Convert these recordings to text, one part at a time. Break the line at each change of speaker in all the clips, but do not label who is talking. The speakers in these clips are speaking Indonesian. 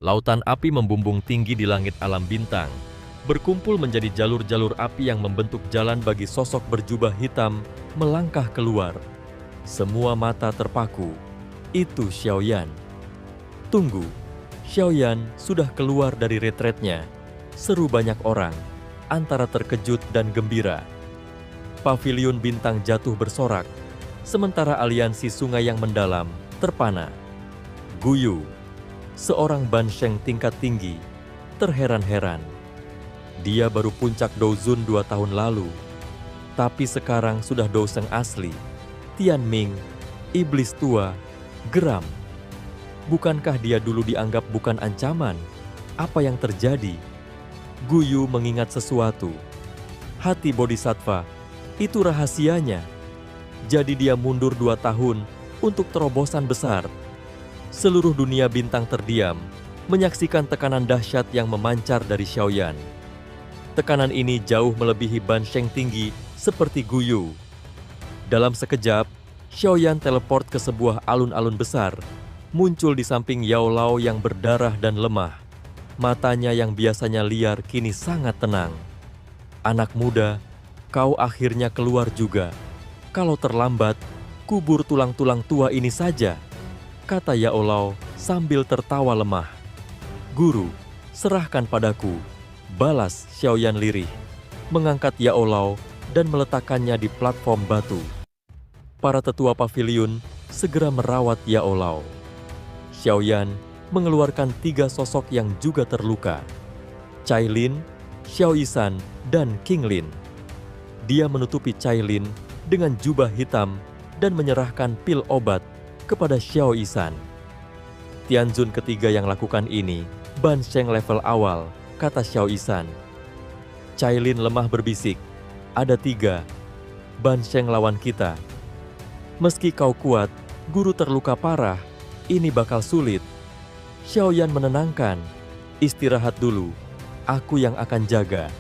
Lautan api membumbung tinggi di langit alam bintang, berkumpul menjadi jalur-jalur api yang membentuk jalan bagi sosok berjubah hitam melangkah keluar. Semua mata terpaku. Itu Xiaoyan. Tunggu, Xiaoyan sudah keluar dari retretnya. Seru banyak orang, antara terkejut dan gembira. Paviliun bintang jatuh bersorak, sementara aliansi sungai yang mendalam terpana. Guyu, seorang Bansheng tingkat tinggi, terheran-heran. Dia baru puncak Douzun 2 tahun lalu, tapi sekarang sudah Douseng asli. Tianming, iblis tua, geram. Bukankah dia dulu dianggap bukan ancaman? Apa yang terjadi? Guyu mengingat sesuatu. Hati Bodhisattva, itu rahasianya. Jadi dia mundur 2 tahun untuk terobosan besar. Seluruh dunia bintang terdiam, menyaksikan tekanan dahsyat yang memancar dari Xiaoyan. Tekanan ini jauh melebihi Bansheng tinggi seperti Guyu. Dalam sekejap, Xiaoyan teleport ke sebuah alun-alun besar, muncul di samping Yao Lao yang berdarah dan lemah. Matanya yang biasanya liar kini sangat tenang. Anak muda, kau akhirnya keluar juga. Kalau terlambat, kubur tulang-tulang tua ini saja, kata Yao Lao sambil tertawa lemah. Guru, serahkan padaku, balas Xiaoyan lirih, mengangkat Yao Lao dan meletakkannya di platform batu. Para tetua paviliun segera merawat Yao Lao. Xiaoyan mengeluarkan 3 sosok yang juga terluka. Cailin, Xiao Yisan, dan King Lin. Dia menutupi Cailin dengan jubah hitam dan menyerahkan pil obat kepada Xiao Yisan. Tianzun ketiga yang lakukan ini, Bansheng level awal, kata Xiao Yisan. Cailin lemah berbisik, ada 3, Bansheng lawan kita. Meski kau kuat, guru terluka parah, ini bakal sulit. Xiaoyan menenangkan, istirahat dulu, aku yang akan jaga.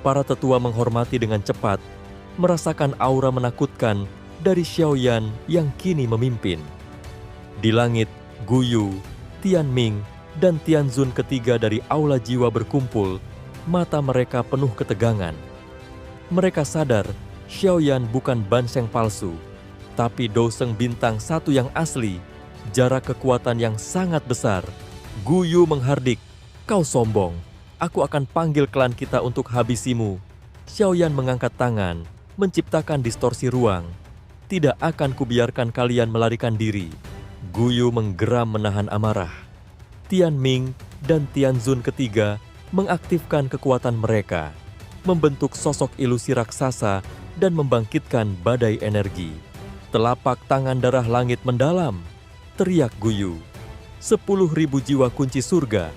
Para tetua menghormati dengan cepat, merasakan aura menakutkan dari Xiaoyan yang kini memimpin. Di langit, Guyu, Tianming, dan Tianzun ketiga dari aula jiwa berkumpul, mata mereka penuh ketegangan. Mereka sadar Xiaoyan bukan Bansheng palsu, tapi Douseng bintang 1 yang asli, jarak kekuatan yang sangat besar. Guyu menghardik, kau sombong, aku akan panggil klan kita untuk habisimu. Xiaoyan mengangkat tangan, menciptakan distorsi ruang. Tidak akan kubiarkan kalian melarikan diri. Guyu menggeram menahan amarah. Tianming dan Tianzun ketiga mengaktifkan kekuatan mereka, membentuk sosok ilusi raksasa dan membangkitkan badai energi. Telapak tangan darah langit mendalam, teriak Guyu. 10.000 jiwa kunci surga,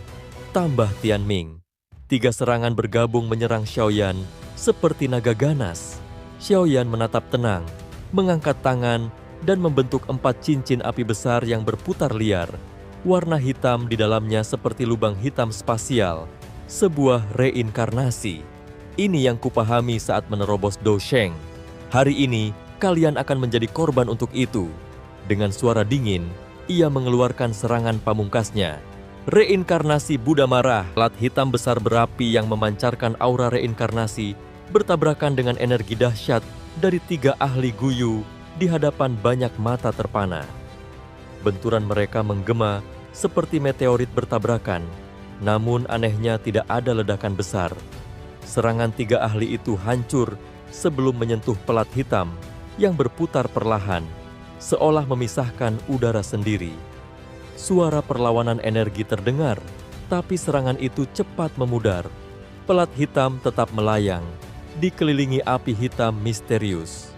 tambah Tianming. 3 serangan bergabung menyerang Xiaoyan seperti naga ganas. Xiaoyan menatap tenang, mengangkat tangan dan membentuk 4 cincin api besar yang berputar liar. Warna hitam di dalamnya seperti lubang hitam spasial, sebuah reinkarnasi. Ini yang kupahami saat menerobos Dousheng. Hari ini, kalian akan menjadi korban untuk itu. Dengan suara dingin, ia mengeluarkan serangan pamungkasnya. Reinkarnasi Buddha marah, plat hitam besar berapi yang memancarkan aura reinkarnasi, bertabrakan dengan energi dahsyat dari 3 ahli Guyu di hadapan banyak mata terpana. Benturan mereka menggema seperti meteorit bertabrakan, namun anehnya tidak ada ledakan besar. Serangan 3 ahli itu hancur sebelum menyentuh pelat hitam yang berputar perlahan, seolah memisahkan udara sendiri. Suara perlawanan energi terdengar, tapi serangan itu cepat memudar. Pelat hitam tetap melayang, dikelilingi api hitam misterius.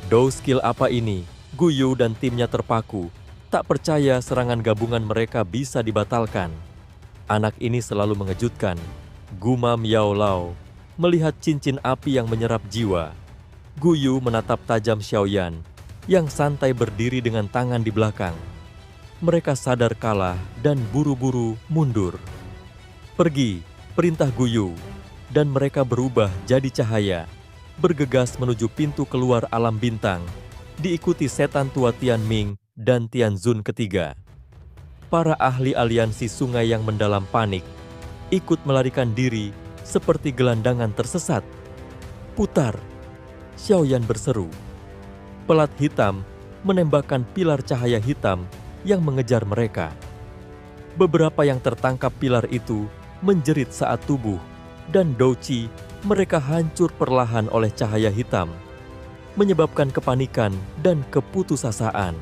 "Do skill apa ini?" Guyu dan timnya terpaku, tak percaya serangan gabungan mereka bisa dibatalkan. Anak ini selalu mengejutkan, gumam Yao Lao, melihat cincin api yang menyerap jiwa. Guyu menatap tajam Xiaoyan, yang santai berdiri dengan tangan di belakang. Mereka sadar kalah dan buru-buru mundur. "Pergi," perintah Guyu, dan mereka berubah jadi cahaya, bergegas menuju pintu keluar alam bintang, diikuti setan tua Tianming dan Tianzun ketiga. para ahli aliansi sungai yang mendalam panik, ikut melarikan diri seperti gelandangan tersesat. "Putar!" Xiaoyan berseru. Pelat hitam menembakkan pilar cahaya hitam yang mengejar mereka. Beberapa yang tertangkap pilar itu menjerit saat tubuh, dan Douqi mereka hancur perlahan oleh cahaya hitam, menyebabkan kepanikan dan keputusasaan.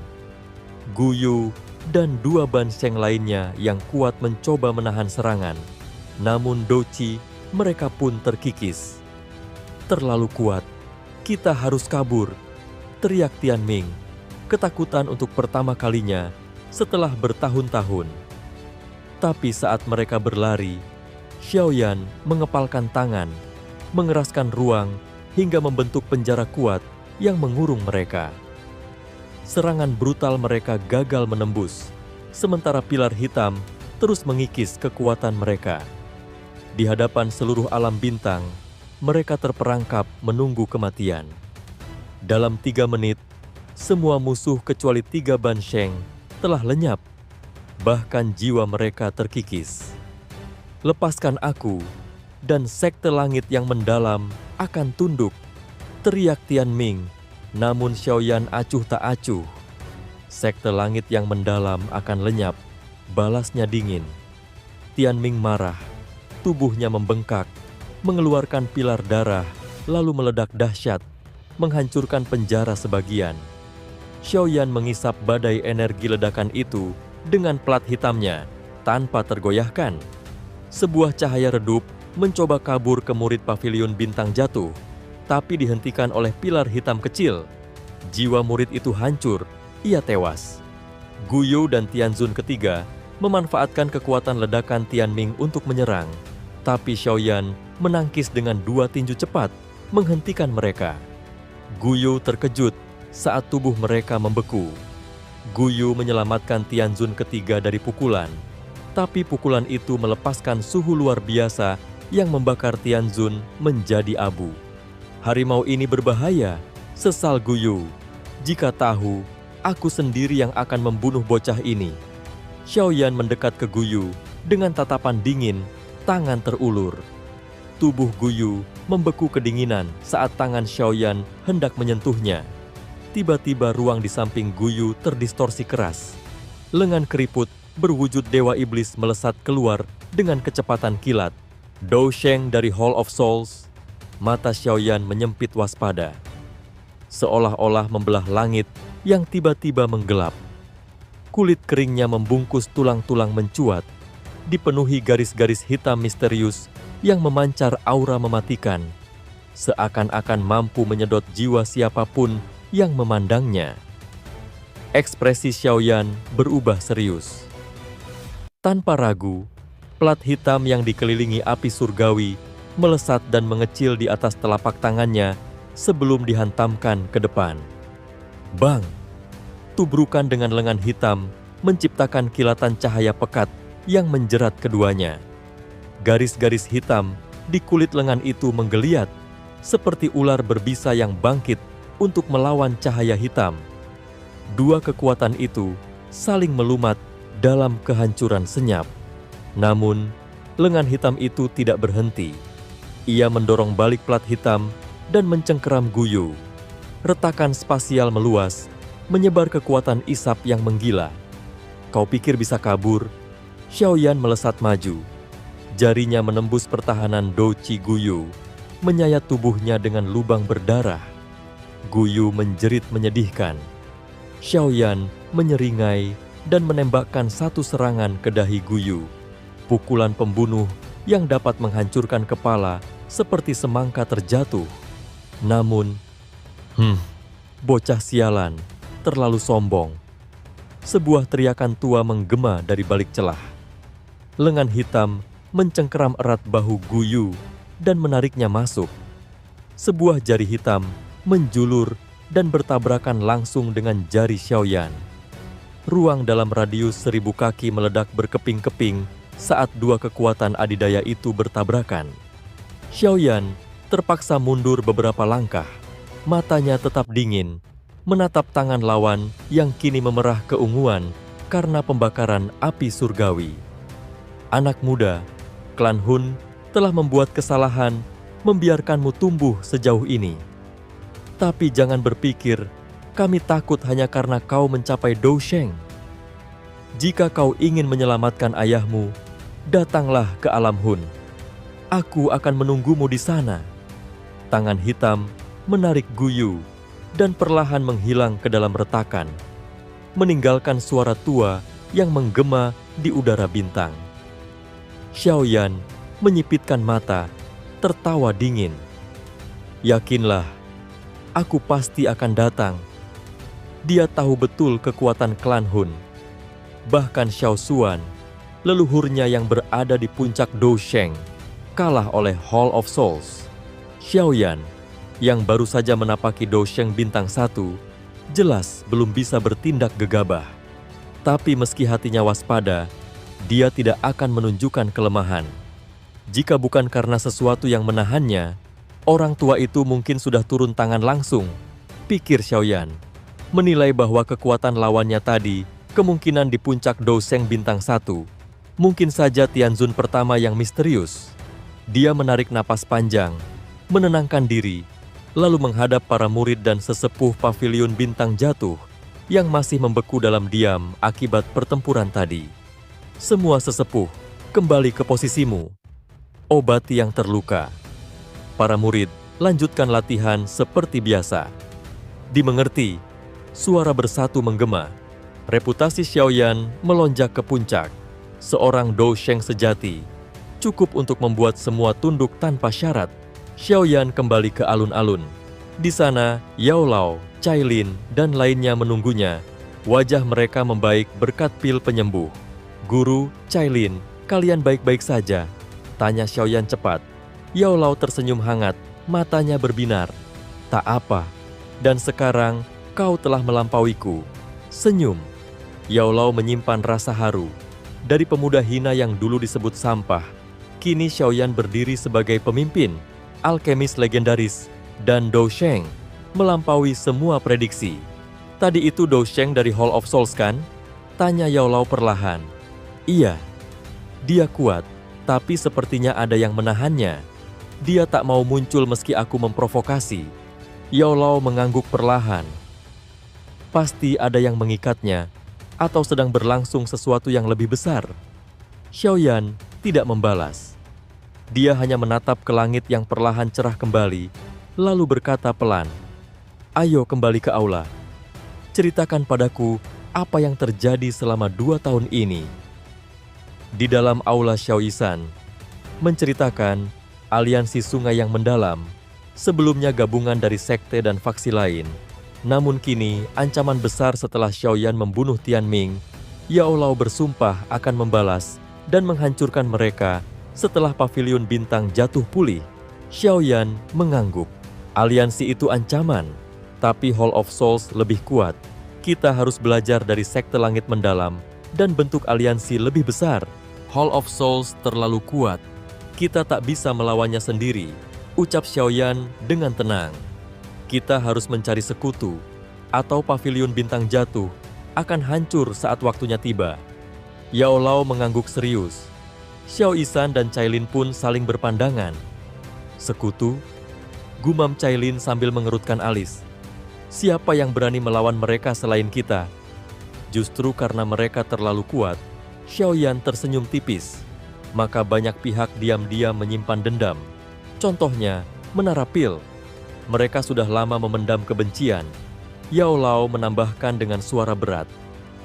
Guyu dan 2 Bansheng lainnya yang kuat mencoba menahan serangan, namun Douqi mereka pun terkikis. "Terlalu kuat, kita harus kabur," teriak Tianming, ketakutan untuk pertama kalinya setelah bertahun-tahun. Tapi saat mereka berlari, Xiaoyan mengepalkan tangan, mengeraskan ruang hingga membentuk penjara kuat yang mengurung mereka. Serangan brutal mereka gagal menembus, sementara pilar hitam terus mengikis kekuatan mereka. Di hadapan seluruh alam bintang, mereka terperangkap menunggu kematian. Dalam 3 menit, semua musuh kecuali 3 Bansheng telah lenyap, bahkan jiwa mereka terkikis. "Lepaskan aku, dan sekte langit yang mendalam akan tunduk," teriak Tianming, namun Xiaoyan acuh tak acuh. "Sekte langit yang mendalam akan lenyap," balasnya dingin. Tianming marah, tubuhnya membengkak, mengeluarkan pilar darah, lalu meledak dahsyat, menghancurkan penjara sebagian. Xiaoyan mengisap badai energi ledakan itu dengan pelat hitamnya tanpa tergoyahkan. Sebuah cahaya redup mencoba kabur ke murid pavilion bintang jatuh, tapi dihentikan oleh pilar hitam kecil. Jiwa murid itu hancur, ia tewas. Guyu dan Tianzun ketiga memanfaatkan kekuatan ledakan Tianming untuk menyerang, tapi Xiaoyan menangkis dengan 2 tinju cepat, menghentikan mereka. Guyu terkejut saat tubuh mereka membeku. Guyu menyelamatkan Tianzun ketiga dari pukulan, tapi pukulan itu melepaskan suhu luar biasa yang membakar Tianzun menjadi abu. "Harimau ini berbahaya," sesal Guyu. "Jika tahu, aku sendiri yang akan membunuh bocah ini." Xiaoyan mendekat ke Guyu dengan tatapan dingin, tangan terulur. Tubuh Guyu membeku kedinginan saat tangan Xiaoyan hendak menyentuhnya. Tiba-tiba ruang di samping Guyu terdistorsi keras. Lengan keriput berwujud dewa iblis melesat keluar dengan kecepatan kilat. Dou Sheng dari Hall of Souls. Mata Xiaoyan menyempit waspada, seolah-olah membelah langit yang tiba-tiba menggelap. Kulit keringnya membungkus tulang-tulang mencuat, dipenuhi garis-garis hitam misterius yang memancar aura mematikan, seakan-akan mampu menyedot jiwa siapapun yang memandangnya. Ekspresi Xiaoyan berubah serius. Tanpa ragu, pelat hitam yang dikelilingi api surgawi melesat dan mengecil di atas telapak tangannya sebelum dihantamkan ke depan. Bang! Tubrukan dengan lengan hitam menciptakan kilatan cahaya pekat yang menjerat keduanya. Garis-garis hitam di kulit lengan itu menggeliat, seperti ular berbisa yang bangkit untuk melawan cahaya hitam. 2 kekuatan itu saling melumat dalam kehancuran senyap. Namun, lengan hitam itu tidak berhenti. Ia mendorong balik pelat hitam dan mencengkeram Guyu. Retakan spasial meluas, menyebar kekuatan isap yang menggila. "Kau pikir bisa kabur?" Xiaoyan melesat maju. Jarinya menembus pertahanan Douqi Guyu, menyayat tubuhnya dengan lubang berdarah. Guyu menjerit menyedihkan. Xiaoyan menyeringai dan menembakkan 1 serangan ke dahi Guyu. Pukulan pembunuh yang dapat menghancurkan kepala seperti semangka terjatuh. Namun, bocah sialan, terlalu sombong. Sebuah teriakan tua menggema dari balik celah. Lengan hitam mencengkeram erat bahu Guyu dan menariknya masuk. Sebuah jari hitam menjulur dan bertabrakan langsung dengan jari Xiaoyan. Ruang dalam radius 1000 kaki meledak berkeping-keping saat 2 kekuatan adidaya itu bertabrakan. Xiaoyan terpaksa mundur beberapa langkah. Matanya tetap dingin, menatap tangan lawan yang kini memerah keunguan karena pembakaran api surgawi. Anak muda, klan Hun telah membuat kesalahan membiarkanmu tumbuh sejauh ini. Tapi jangan berpikir kami takut hanya karena kau mencapai Dou Sheng. Jika kau ingin menyelamatkan ayahmu, datanglah ke alam Hun. Aku akan menunggumu di sana. Tangan hitam menarik Guyu dan perlahan menghilang ke dalam retakan, meninggalkan suara tua yang menggema di udara bintang. Xiaoyan menyipitkan mata, tertawa dingin. Yakinlah, aku pasti akan datang. Dia tahu betul kekuatan klan Hun. Bahkan Xiao Xuan, leluhurnya yang berada di puncak Dou Sheng, kalah oleh Hall of Souls. Xiaoyan, yang baru saja menapaki Dou Sheng bintang 1, jelas belum bisa bertindak gegabah. Tapi meski hatinya waspada, dia tidak akan menunjukkan kelemahan. Jika bukan karena sesuatu yang menahannya, orang tua itu mungkin sudah turun tangan langsung, pikir Xiaoyan. Menilai bahwa kekuatan lawannya tadi kemungkinan di puncak Dou Sheng bintang 1. Mungkin saja Tianzun pertama yang misterius. Dia menarik napas panjang, menenangkan diri, lalu menghadap para murid dan sesepuh pavilion bintang jatuh yang masih membeku dalam diam akibat pertempuran tadi. Semua sesepuh, kembali ke posisimu. Obati yang terluka. Para murid lanjutkan latihan seperti biasa. Dimengerti, suara bersatu menggema. Reputasi Xiaoyan melonjak ke puncak. Seorang Dou Sheng sejati, cukup untuk membuat semua tunduk tanpa syarat. Xiaoyan kembali ke alun-alun. Di sana, Yao Lao, Cailin, dan lainnya menunggunya. Wajah mereka membaik berkat pil penyembuh. Guru, Cailin, kalian baik-baik saja? Tanya Xiaoyan cepat. Yao Lao tersenyum hangat, matanya berbinar. Tak apa, dan sekarang kau telah melampauiku. Senyum. Yao Lao menyimpan rasa haru. Dari pemuda hina yang dulu disebut sampah, kini Xiaoyan berdiri sebagai pemimpin, alkemis legendaris, dan Dou Sheng, melampaui semua prediksi. Tadi itu Dou Sheng dari Hall of Souls kan? Tanya Yao Lao perlahan. Iya, dia kuat, tapi sepertinya ada yang menahannya. Dia tak mau muncul meski aku memprovokasi. Yao Lao mengangguk perlahan. Pasti ada yang mengikatnya, atau sedang berlangsung sesuatu yang lebih besar. Xiaoyan tidak membalas. Dia hanya menatap ke langit yang perlahan cerah kembali, lalu berkata pelan, "Ayo kembali ke aula. Ceritakan padaku apa yang terjadi selama 2 tahun ini." Di dalam aula Xiao Yisan, menceritakan aliansi sungai yang mendalam, sebelumnya gabungan dari sekte dan faksi lain. Namun kini, ancaman besar setelah Xiaoyan membunuh Tian Ming, Yao Lao bersumpah akan membalas dan menghancurkan mereka setelah pavilion bintang jatuh pulih. Xiaoyan mengangguk. Aliansi itu ancaman, tapi Hall of Souls lebih kuat. Kita harus belajar dari sekte langit mendalam dan bentuk aliansi lebih besar. Hall of Souls terlalu kuat. Kita tak bisa melawannya sendiri, ucap Xiaoyan dengan tenang. Kita harus mencari sekutu, atau pavilion bintang jatuh akan hancur saat waktunya tiba. Yao Lao mengangguk serius. Xiao Yisan dan Cailin pun saling berpandangan. Sekutu? Gumam Cailin sambil mengerutkan alis. Siapa yang berani melawan mereka selain kita? Justru karena mereka terlalu kuat, Xiaoyan tersenyum tipis. Maka banyak pihak diam-diam menyimpan dendam. Contohnya, Menara Pil. Mereka sudah lama memendam kebencian. Yao Lao menambahkan dengan suara berat.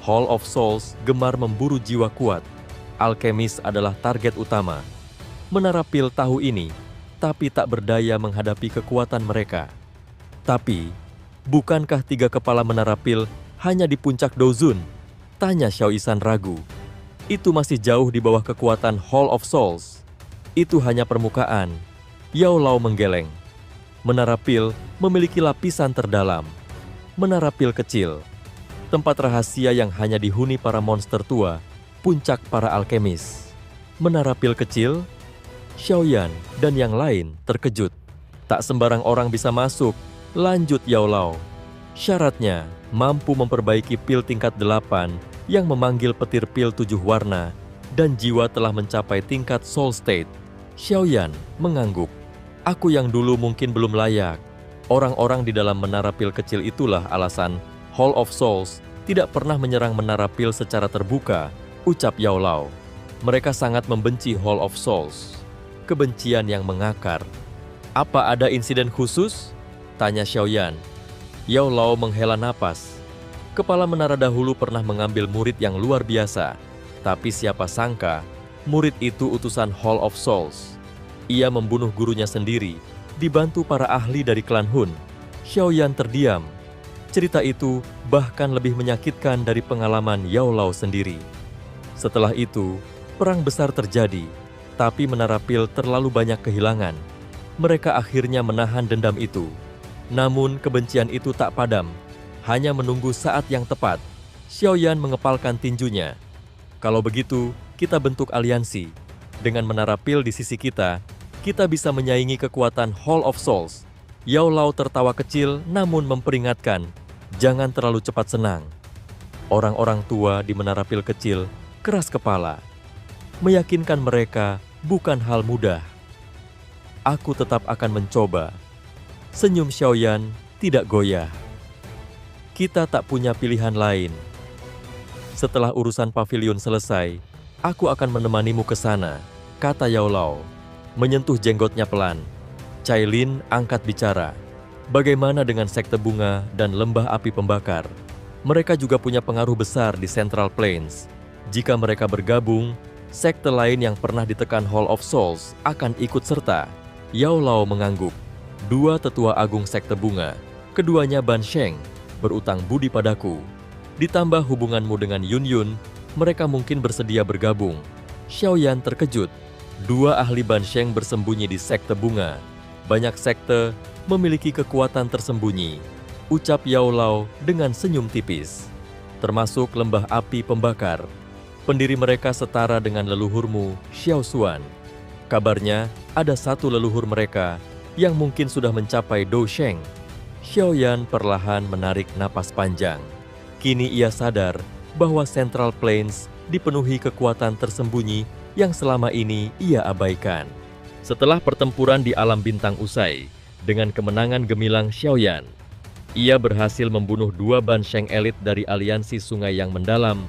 Hall of Souls gemar memburu jiwa kuat. Alkemis adalah target utama. Menara Pil tahu ini, tapi tak berdaya menghadapi kekuatan mereka. Tapi, bukankah 3 kepala Menara Pil hanya di puncak Douzun? Tanya Xiao Yisan ragu. Itu masih jauh di bawah kekuatan Hall of Souls. Itu hanya permukaan. Yao Lao menggeleng. Menara Pil memiliki lapisan terdalam. Menara Pil kecil, tempat rahasia yang hanya dihuni para monster tua, puncak para alkemis. Menara Pil kecil? Xiaoyan dan yang lain terkejut. Tak sembarang orang bisa masuk, lanjut Yao Lao. Syaratnya, mampu memperbaiki pil tingkat 8 yang memanggil petir pil 7 warna, dan jiwa telah mencapai tingkat soul state. Xiaoyan mengangguk. Aku yang dulu mungkin belum layak. Orang-orang di dalam menara pil kecil itulah alasan Hall of Souls tidak pernah menyerang menara pil secara terbuka, ucap Yao Lao. Mereka sangat membenci Hall of Souls. Kebencian yang mengakar. Apa ada insiden khusus? Tanya Xiaoyan. Yao Lao menghela napas. Kepala menara dahulu pernah mengambil murid yang luar biasa. Tapi siapa sangka, murid itu utusan Hall of Souls. Ia membunuh gurunya sendiri, dibantu para ahli dari klan Hun. Xiaoyan terdiam. Cerita itu bahkan lebih menyakitkan dari pengalaman Yao Lao sendiri. Setelah itu, perang besar terjadi, tapi menara pil terlalu banyak kehilangan. Mereka akhirnya menahan dendam itu. Namun kebencian itu tak padam, hanya menunggu saat yang tepat. Xiaoyan mengepalkan tinjunya. Kalau begitu, kita bentuk aliansi. Dengan menara pil di sisi kita bisa menyaingi kekuatan Hall of Souls. Yao Lao tertawa kecil namun memperingatkan, jangan terlalu cepat senang. Orang-orang tua di menara pil kecil keras kepala. Meyakinkan mereka bukan hal mudah. Aku tetap akan mencoba. Senyum Xiaoyan tidak goyah. Kita tak punya pilihan lain. Setelah urusan pavilion selesai, aku akan menemanimu ke sana, kata Yao Lao. Menyentuh jenggotnya pelan. Cailin angkat bicara. Bagaimana dengan sekte bunga dan lembah api pembakar? Mereka juga punya pengaruh besar di Central Plains. Jika mereka bergabung, sekte lain yang pernah ditekan Hall of Souls akan ikut serta. Yao Lao mengangguk. Dua tetua agung sekte bunga, keduanya Ban Sheng, berutang budi padaku. Ditambah hubunganmu dengan Yun Yun, mereka mungkin bersedia bergabung. Xiaoyan terkejut. Dua ahli Ban Sheng bersembunyi di sekte bunga. Banyak sekte memiliki kekuatan tersembunyi, ucap Yao Lao dengan senyum tipis. Termasuk lembah api pembakar. Pendiri mereka setara dengan leluhurmu, Xiao Xuan. Kabarnya ada satu leluhur mereka yang mungkin sudah mencapai Dou Sheng. Xiaoyan perlahan menarik napas panjang. Kini ia sadar bahwa Central Plains dipenuhi kekuatan tersembunyi yang selama ini ia abaikan. Setelah pertempuran di alam bintang usai, dengan kemenangan gemilang Xiaoyan, ia berhasil membunuh dua Ban Sheng elit dari aliansi sungai yang mendalam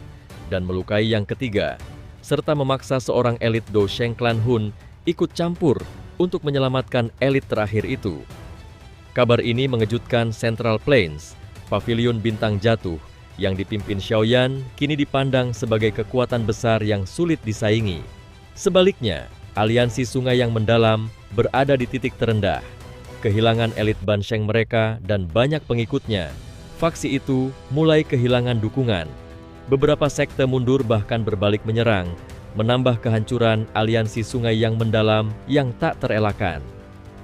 dan melukai yang ketiga, serta memaksa seorang elit Dou Sheng klan Hun ikut campur untuk menyelamatkan elit terakhir itu. Kabar ini mengejutkan Central Plains. Pavilion bintang jatuh yang dipimpin Xiaoyan kini dipandang sebagai kekuatan besar yang sulit disaingi. Sebaliknya, aliansi sungai yang mendalam berada di titik terendah. Kehilangan elit Ban Sheng mereka dan banyak pengikutnya, faksi itu mulai kehilangan dukungan. Beberapa sekte mundur bahkan berbalik menyerang, menambah kehancuran aliansi sungai yang mendalam yang tak terelakkan.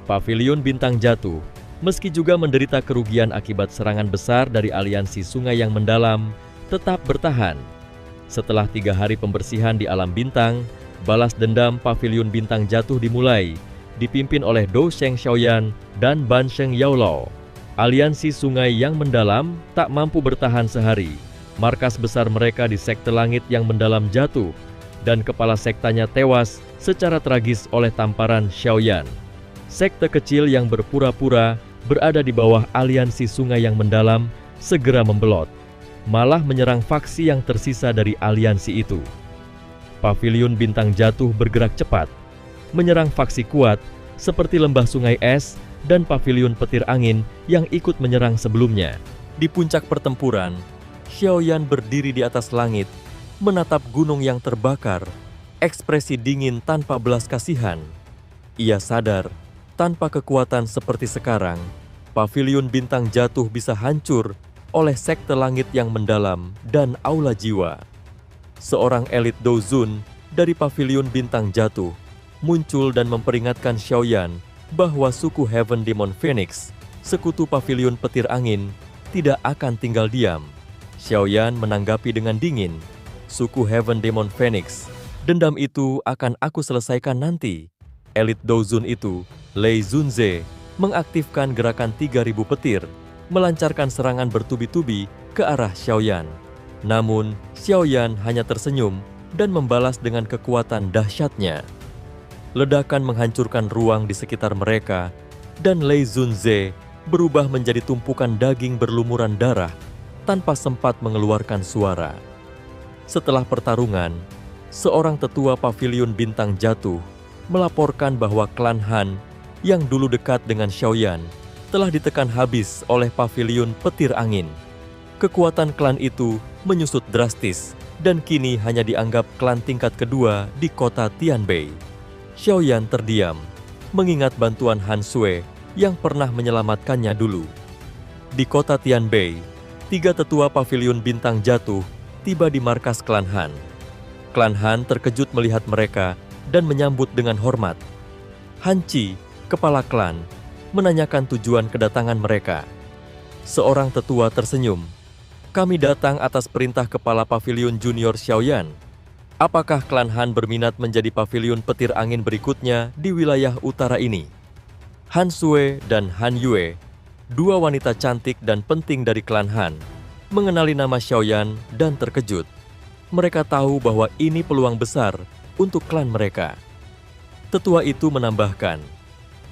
Pavilion bintang jatuh, meski juga menderita kerugian akibat serangan besar dari aliansi sungai yang mendalam, tetap bertahan. Setelah 3 hari pembersihan di alam bintang, balas dendam Pavilion bintang jatuh dimulai, dipimpin oleh Dou Sheng Xiaoyan dan Ban Sheng Yao Lao. Aliansi sungai yang mendalam tak mampu bertahan sehari. Markas besar mereka di sekte langit yang mendalam jatuh, dan kepala sektanya tewas secara tragis oleh tamparan Xiaoyan. Sekte kecil yang berpura-pura berada di bawah aliansi sungai yang mendalam segera membelot, malah menyerang faksi yang tersisa dari aliansi itu. Pavilion bintang jatuh bergerak cepat, menyerang faksi kuat seperti lembah sungai es dan pavilion petir angin yang ikut menyerang sebelumnya. Di puncak pertempuran, Xiaoyan berdiri di atas langit, menatap gunung yang terbakar, ekspresi dingin tanpa belas kasihan. Ia sadar, tanpa kekuatan seperti sekarang, Pavilion bintang jatuh bisa hancur oleh sekte langit yang mendalam dan aula jiwa. Seorang elit Dou Zun dari Pavilion bintang jatuh muncul dan memperingatkan Xiaoyan bahwa suku Heaven Demon Phoenix, sekutu Pavilion petir angin, tidak akan tinggal diam. Xiaoyan menanggapi dengan dingin, suku Heaven Demon Phoenix, dendam itu akan aku selesaikan nanti. Elit Dou Zun itu, Lei Zunze, mengaktifkan gerakan 3000 petir, melancarkan serangan bertubi-tubi ke arah Xiaoyan. Namun, Xiaoyan hanya tersenyum dan membalas dengan kekuatan dahsyatnya. Ledakan menghancurkan ruang di sekitar mereka, dan Lei Zunze berubah menjadi tumpukan daging berlumuran darah tanpa sempat mengeluarkan suara. Setelah pertarungan, seorang tetua paviliun bintang jatuh melaporkan bahwa klan Han yang dulu dekat dengan Xiaoyan telah ditekan habis oleh paviliun petir angin. Kekuatan klan itu menyusut drastis dan kini hanya dianggap klan tingkat kedua di kota Tianbei. Xiaoyan terdiam, mengingat bantuan Han Sui yang pernah menyelamatkannya dulu. Di kota Tianbei, 3 tetua paviliun bintang jatuh tiba di markas klan Han. Klan Han terkejut melihat mereka dan menyambut dengan hormat. Han Qi, kepala klan, menanyakan tujuan kedatangan mereka. Seorang tetua tersenyum. Kami datang atas perintah kepala paviliun junior Xiaoyan. Apakah klan Han berminat menjadi paviliun petir angin berikutnya di wilayah utara ini? Han Sui dan Han Yue, 2 wanita cantik dan penting dari klan Han, mengenali nama Xiaoyan dan terkejut. Mereka tahu bahwa ini peluang besar untuk klan mereka. Tetua itu menambahkan,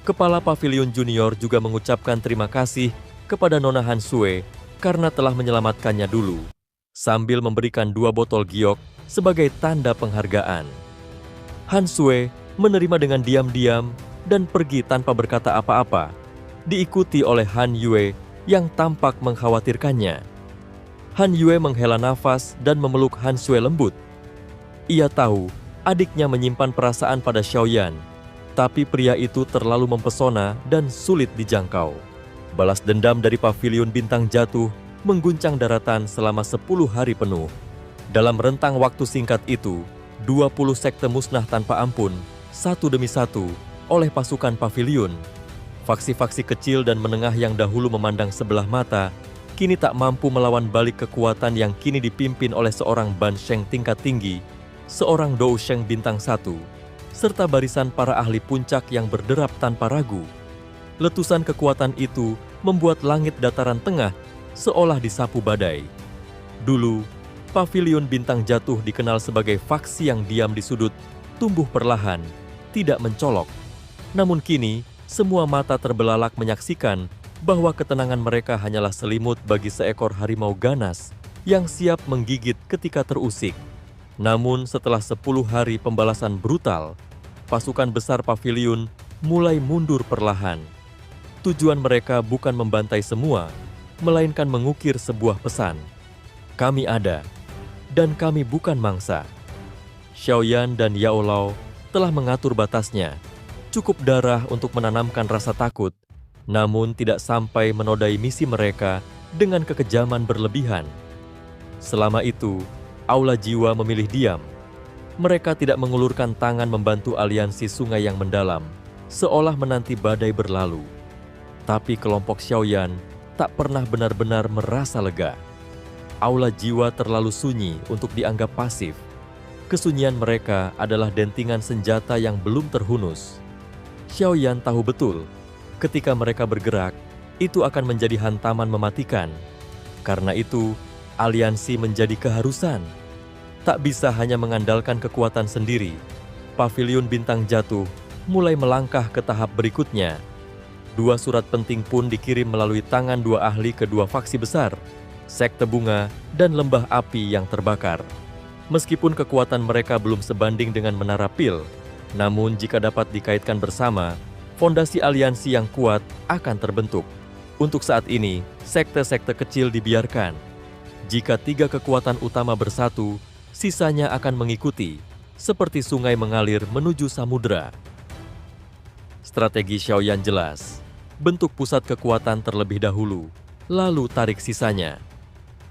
kepala paviliun junior juga mengucapkan terima kasih kepada Nona Han Sui karena telah menyelamatkannya dulu, sambil memberikan 2 botol giok sebagai tanda penghargaan. Han Sui menerima dengan diam-diam dan pergi tanpa berkata apa-apa, diikuti oleh Han Yue yang tampak mengkhawatirkannya. Han Yue menghela nafas dan memeluk Han Sui lembut. Ia tahu adiknya menyimpan perasaan pada Xiaoyan, tapi pria itu terlalu mempesona dan sulit dijangkau. Balas dendam dari paviliun bintang jatuh mengguncang daratan selama 10 hari penuh. Dalam rentang waktu singkat itu, 20 sekte musnah tanpa ampun, satu demi satu, oleh pasukan paviliun. Faksi-faksi kecil dan menengah yang dahulu memandang sebelah mata, kini tak mampu melawan balik kekuatan yang kini dipimpin oleh seorang Ban Sheng tingkat tinggi, seorang Dou Sheng bintang 1, serta barisan para ahli puncak yang berderap tanpa ragu. Letusan kekuatan itu membuat langit dataran tengah seolah disapu badai. Dulu, paviliun bintang jatuh dikenal sebagai faksi yang diam di sudut, tumbuh perlahan, tidak mencolok. Namun kini, semua mata terbelalak menyaksikan bahwa ketenangan mereka hanyalah selimut bagi seekor harimau ganas yang siap menggigit ketika terusik. Namun setelah 10 hari pembalasan brutal, pasukan besar paviliun mulai mundur perlahan. Tujuan mereka bukan membantai semua, melainkan mengukir sebuah pesan. Kami ada, dan kami bukan mangsa. Xiaoyan dan Yao Lao telah mengatur batasnya. Cukup darah untuk menanamkan rasa takut, namun tidak sampai menodai misi mereka dengan kekejaman berlebihan. Selama itu, Aula Jiwa memilih diam. Mereka tidak mengulurkan tangan membantu aliansi sungai yang mendalam, seolah menanti badai berlalu. Tapi kelompok Xiaoyan tak pernah benar-benar merasa lega. Aula Jiwa terlalu sunyi untuk dianggap pasif. Kesunyian mereka adalah dentingan senjata yang belum terhunus. Xiaoyan tahu betul, ketika mereka bergerak, itu akan menjadi hantaman mematikan. Karena itu, aliansi menjadi keharusan. Tak bisa hanya mengandalkan kekuatan sendiri. Paviliun bintang jatuh mulai melangkah ke tahap berikutnya. 2 surat penting pun dikirim melalui tangan 2 ahli kedua faksi besar, Sekte Bunga dan Lembah Api yang terbakar. Meskipun kekuatan mereka belum sebanding dengan Menara Pil, namun jika dapat dikaitkan bersama, fondasi aliansi yang kuat akan terbentuk. Untuk saat ini, sekte-sekte kecil dibiarkan. Jika 3 kekuatan utama bersatu, sisanya akan mengikuti, seperti sungai mengalir menuju samudera. Strategi Xiaoyan jelas. Bentuk pusat kekuatan terlebih dahulu, lalu tarik sisanya.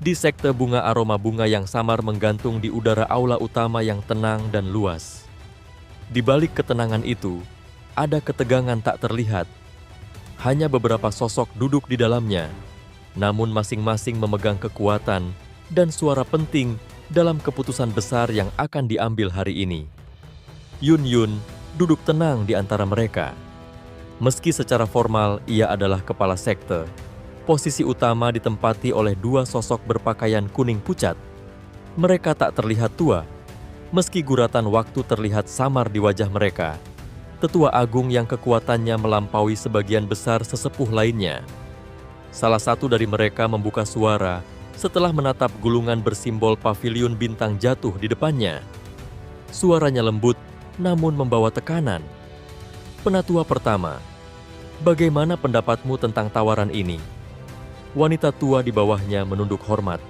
Di sekte bunga aroma bunga yang samar menggantung di udara aula utama yang tenang dan luas. Di balik ketenangan itu, ada ketegangan tak terlihat. Hanya beberapa sosok duduk di dalamnya, namun masing-masing memegang kekuatan dan suara penting dalam keputusan besar yang akan diambil hari ini. Yun Yun duduk tenang di antara mereka. Meski secara formal ia adalah kepala sekte, Posisi utama ditempati oleh dua sosok berpakaian kuning pucat. Mereka tak terlihat tua, meski guratan waktu terlihat samar di wajah mereka. Tetua agung yang kekuatannya melampaui sebagian besar sesepuh lainnya. Salah satu dari mereka membuka suara setelah menatap gulungan bersimbol paviliun bintang jatuh di depannya. Suaranya lembut namun membawa tekanan. Penatua pertama, bagaimana pendapatmu tentang tawaran ini? Wanita tua di bawahnya menunduk hormat.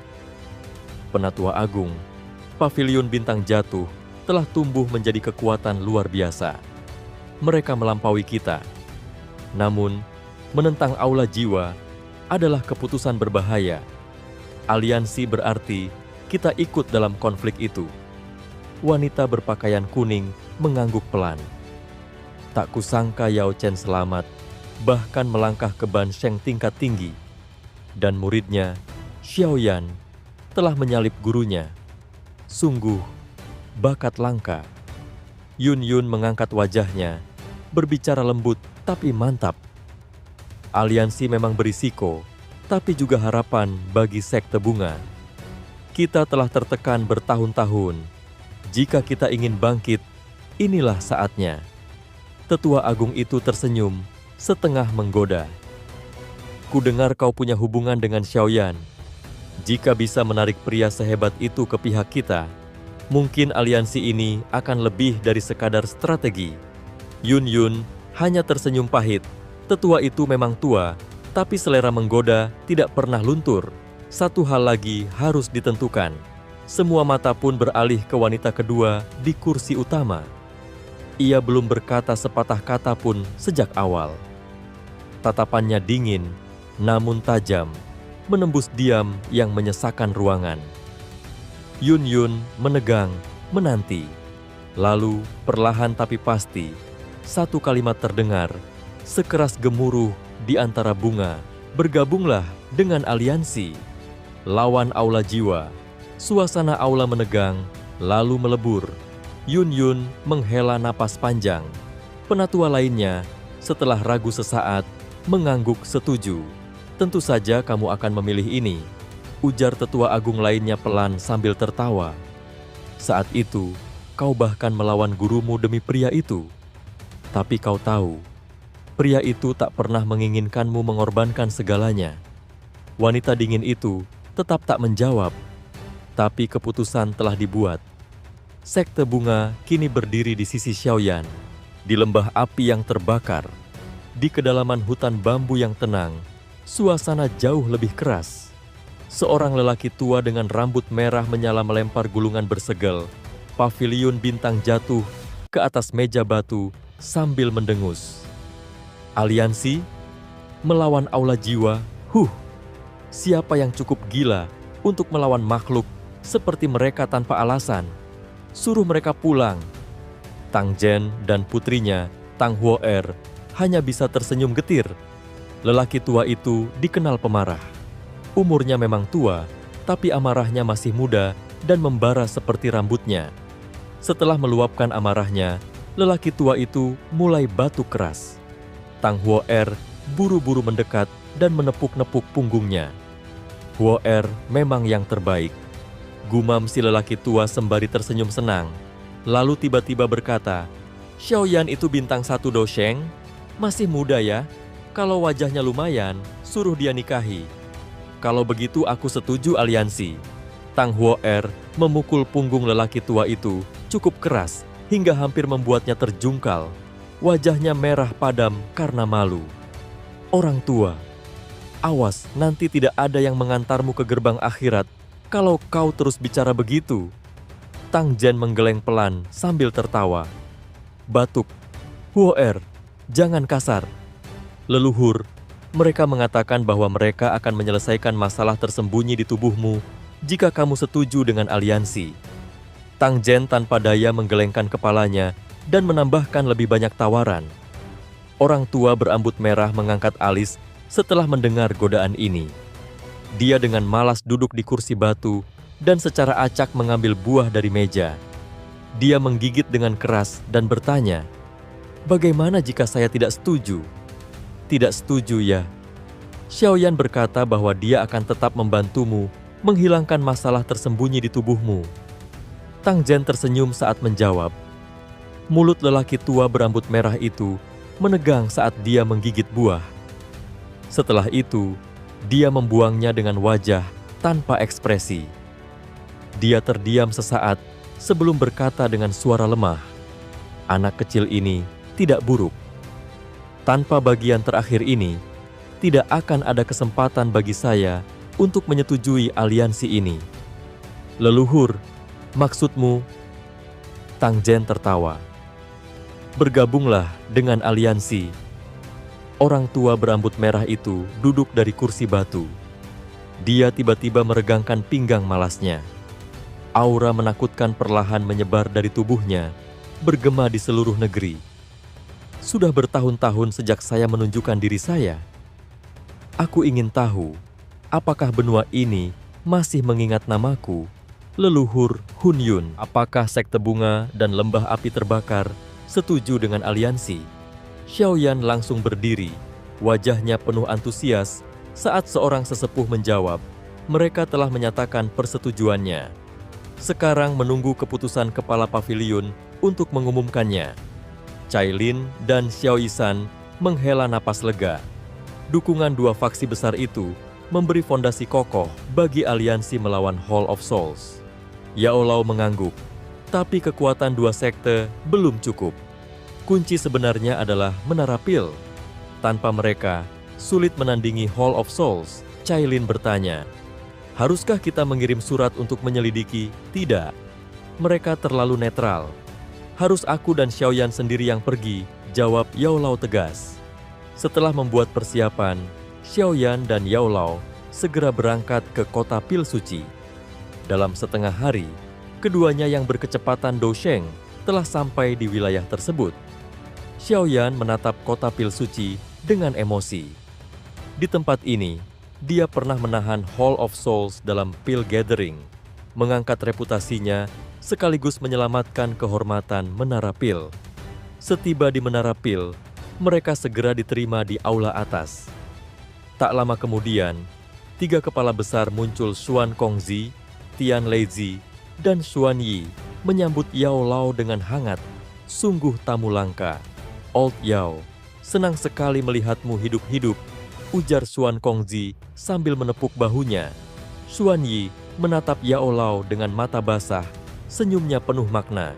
Penatua agung, paviliun bintang jatuh telah tumbuh menjadi kekuatan luar biasa. Mereka melampaui kita. Namun, menentang aula jiwa adalah keputusan berbahaya. Aliansi berarti kita ikut dalam konflik itu. Wanita berpakaian kuning mengangguk pelan. Tak kusangka Yao Chen selamat, bahkan melangkah ke Ban Sheng tingkat tinggi. Dan muridnya, Xiaoyan, telah menyalip gurunya. Sungguh, bakat langka. Yun Yun mengangkat wajahnya, berbicara lembut tapi mantap. Aliansi memang berisiko, tapi juga harapan bagi sekte bunga. Kita telah tertekan bertahun-tahun. Jika kita ingin bangkit, inilah saatnya. Tetua agung itu tersenyum, setengah menggoda. Kudengar kau punya hubungan dengan Xiaoyan. Jika bisa menarik pria sehebat itu ke pihak kita, mungkin aliansi ini akan lebih dari sekadar strategi. Yun Yun hanya tersenyum pahit. Tetua itu memang tua, tapi selera menggoda tidak pernah luntur. Satu hal lagi harus ditentukan. Semua mata pun beralih ke wanita kedua di kursi utama. Ia belum berkata sepatah kata pun sejak awal. Tatapannya dingin, namun tajam, menembus diam yang menyesakan ruangan. Yun Yun menegang, menanti. Lalu, perlahan tapi pasti, satu kalimat terdengar, sekeras gemuruh di antara bunga. Bergabunglah dengan aliansi. Lawan aula jiwa. Suasana aula menegang, lalu melebur. Yun Yun menghela napas panjang. Penatua lainnya, setelah ragu sesaat, mengangguk setuju. Tentu saja kamu akan memilih ini, ujar tetua agung lainnya pelan sambil tertawa. Saat itu, kau bahkan melawan gurumu demi pria itu. Tapi kau tahu, pria itu tak pernah menginginkanmu mengorbankan segalanya. Wanita dingin itu tetap tak menjawab, tapi keputusan telah dibuat. Sekte bunga kini berdiri di sisi Xiaoyan, di lembah api yang terbakar, di kedalaman hutan bambu yang tenang. Suasana jauh lebih keras. Seorang lelaki tua dengan rambut merah menyala melempar gulungan bersegel. Paviliun bintang jatuh ke atas meja batu sambil mendengus. Aliansi melawan aula jiwa. Siapa yang cukup gila untuk melawan makhluk seperti mereka tanpa alasan? Suruh mereka pulang. Tang Zhen dan putrinya, Tang Huo'er, hanya bisa tersenyum getir. Lelaki tua itu dikenal pemarah. Umurnya memang tua, tapi amarahnya masih muda dan membara seperti rambutnya. Setelah meluapkan amarahnya, lelaki tua itu mulai batuk keras. Tang Huo'er buru-buru mendekat dan menepuk-nepuk punggungnya. Huo'er memang yang terbaik. Gumam si lelaki tua sembari tersenyum senang. Lalu tiba-tiba berkata, Xiaoyan itu bintang 1 Dosheng, masih muda ya. Kalau wajahnya lumayan, suruh dia nikahi. Kalau begitu aku setuju aliansi. Tang Huo'er memukul punggung lelaki tua itu cukup keras hingga hampir membuatnya terjungkal. Wajahnya merah padam karena malu. Orang tua, awas nanti tidak ada yang mengantarmu ke gerbang akhirat kalau kau terus bicara begitu. Tang Zhen menggeleng pelan sambil tertawa. Batuk, Huo'er, jangan kasar. Leluhur, mereka mengatakan bahwa mereka akan menyelesaikan masalah tersembunyi di tubuhmu jika kamu setuju dengan aliansi. Tang Zhen tanpa daya menggelengkan kepalanya dan menambahkan lebih banyak tawaran. Orang tua berambut merah mengangkat alis setelah mendengar godaan ini. Dia dengan malas duduk di kursi batu dan secara acak mengambil buah dari meja. Dia menggigit dengan keras dan bertanya, bagaimana jika saya tidak setuju? Tidak setuju ya? Xiaoyan berkata bahwa dia akan tetap membantumu menghilangkan masalah tersembunyi di tubuhmu. Tang Zhen tersenyum saat menjawab. Mulut lelaki tua berambut merah itu menegang saat dia menggigit buah. Setelah itu, dia membuangnya dengan wajah tanpa ekspresi. Dia terdiam sesaat sebelum berkata dengan suara lemah, "Anak kecil ini tidak buruk. Tanpa bagian terakhir ini, tidak akan ada kesempatan bagi saya untuk menyetujui aliansi ini." "Leluhur, maksudmu?" Tang Zhen tertawa. "Bergabunglah dengan aliansi." Orang tua berambut merah itu duduk dari kursi batu. Dia tiba-tiba meregangkan pinggang malasnya. Aura menakutkan perlahan menyebar dari tubuhnya, bergema di seluruh negeri. "Sudah bertahun-tahun sejak saya menunjukkan diri saya. Aku ingin tahu, apakah benua ini masih mengingat namaku, leluhur Hun Yun? Apakah sekte bunga dan lembah api terbakar setuju dengan aliansi?" Xiaoyan langsung berdiri, wajahnya penuh antusias saat seorang sesepuh menjawab, mereka telah menyatakan persetujuannya. Sekarang menunggu keputusan kepala paviliun untuk mengumumkannya. Cailin dan Xiao Yisan menghela napas lega. Dukungan dua faksi besar itu memberi fondasi kokoh bagi aliansi melawan Hall of Souls. Yao Lao mengangguk, tapi kekuatan dua sekte belum cukup. Kunci sebenarnya adalah Menara Pil. Tanpa mereka, sulit menandingi Hall of Souls. Cailin bertanya, "Haruskah kita mengirim surat untuk menyelidiki?" "Tidak, mereka terlalu netral. Harus aku dan Xiaoyan sendiri yang pergi," jawab Yao Lao tegas. Setelah membuat persiapan, Xiaoyan dan Yao Lao segera berangkat ke kota Pil Suci. Dalam setengah hari, keduanya yang berkecepatan dousheng telah sampai di wilayah tersebut. Xiaoyan menatap kota Pil Suci dengan emosi. Di tempat ini, dia pernah menahan Hall of Souls dalam Pil Gathering, mengangkat reputasinya sekaligus menyelamatkan kehormatan Menara Pil. Setiba di Menara Pil, mereka segera diterima di aula atas. Tak lama kemudian, 3 kepala besar muncul: Xuan Kongzi, Tian Leizi, dan Xuan Yi menyambut Yao Lao dengan hangat. "Sungguh tamu langka. Old Yao, senang sekali melihatmu hidup-hidup," ujar Xuan Kongzi sambil menepuk bahunya. Xuan Yi menatap Yao Lao dengan mata basah, senyumnya penuh makna.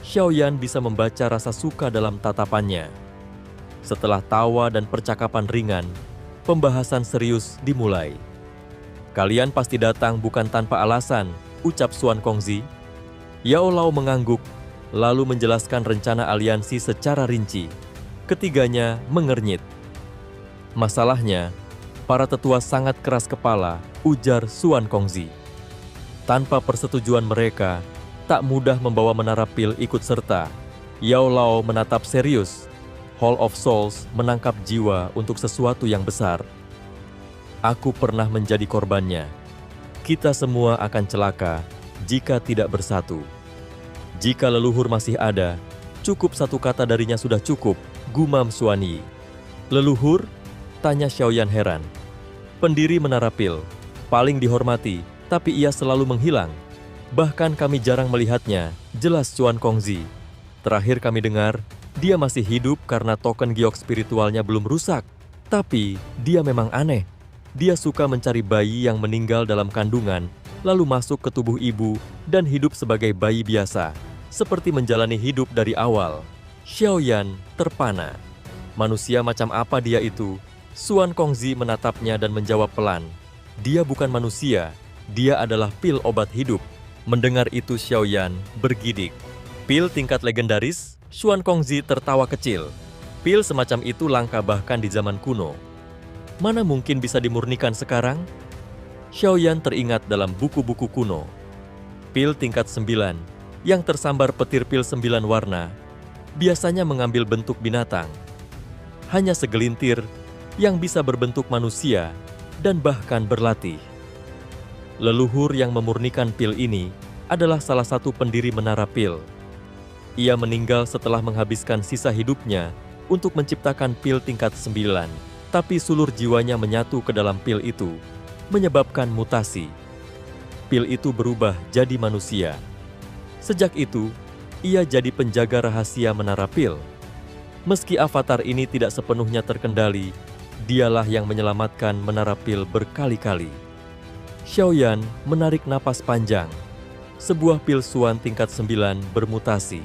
Xiaoyan bisa membaca rasa suka dalam tatapannya. Setelah tawa dan percakapan ringan, pembahasan serius dimulai. "Kalian pasti datang bukan tanpa alasan," ucap Xuan Kongzi. Yao Lao mengangguk, lalu menjelaskan rencana aliansi secara rinci. Ketiganya mengernyit. "Masalahnya, para tetua sangat keras kepala," ujar Xuan Kongzi. "Tanpa persetujuan mereka, tak mudah membawa Menara Pil ikut serta." Yao Lao menatap serius. "Hall of Souls menangkap jiwa untuk sesuatu yang besar. Aku pernah menjadi korbannya. Kita semua akan celaka jika tidak bersatu. Jika leluhur masih ada, cukup satu kata darinya sudah cukup," gumam Xuan Yi. "Leluhur?" tanya Xiaoyan heran. "Pendiri Menara Pil, paling dihormati, tapi ia selalu menghilang. Bahkan kami jarang melihatnya," jelas Xuan Kongzi. "Terakhir kami dengar, dia masih hidup karena token giok spiritualnya belum rusak. Tapi dia memang aneh. Dia suka mencari bayi yang meninggal dalam kandungan, lalu masuk ke tubuh ibu dan hidup sebagai bayi biasa, seperti menjalani hidup dari awal." Xiaoyan terpana. "Manusia macam apa dia itu?" Xuan Kongzi menatapnya dan menjawab pelan, "Dia bukan manusia, dia adalah pil obat hidup." Mendengar itu Xiaoyan bergidik. "Pil tingkat legendaris?" Xuan Kongzi tertawa kecil. "Pil semacam itu langka bahkan di zaman kuno. Mana mungkin bisa dimurnikan sekarang?" Xiaoyan teringat dalam buku-buku kuno. Pil tingkat 9, yang tersambar petir pil 9 warna, biasanya mengambil bentuk binatang. Hanya segelintir yang bisa berbentuk manusia dan bahkan berlatih. Leluhur yang memurnikan pil ini adalah salah satu pendiri Menara Pil. Ia meninggal setelah menghabiskan sisa hidupnya untuk menciptakan pil tingkat 9. Tapi sulur jiwanya menyatu ke dalam pil itu, menyebabkan mutasi. Pil itu berubah jadi manusia. Sejak itu, ia jadi penjaga rahasia menara pil. Meski avatar ini tidak sepenuhnya terkendali, dialah yang menyelamatkan menara pil berkali-kali. Xiaoyan menarik napas panjang. Sebuah pil Xuan tingkat 9 bermutasi.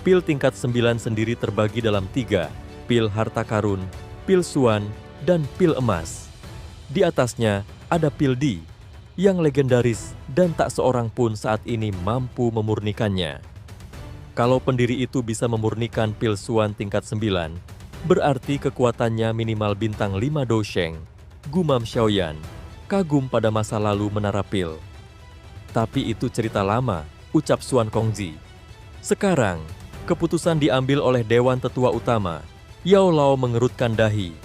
Pil tingkat 9 sendiri terbagi dalam 3, pil harta karun, pil Xuan, dan pil emas. Di atasnya ada pil Di, yang legendaris dan tak seorang pun saat ini mampu memurnikannya. Kalau pendiri itu bisa memurnikan pil Xuan tingkat 9, berarti kekuatannya minimal bintang 5 Dousheng, gumam Xiaoyan, kagum pada masa lalu menara pil. Tapi itu cerita lama, ucap Xuan Kongzi. Sekarang, keputusan diambil oleh Dewan Tetua Utama. Yao Lao mengerutkan dahi.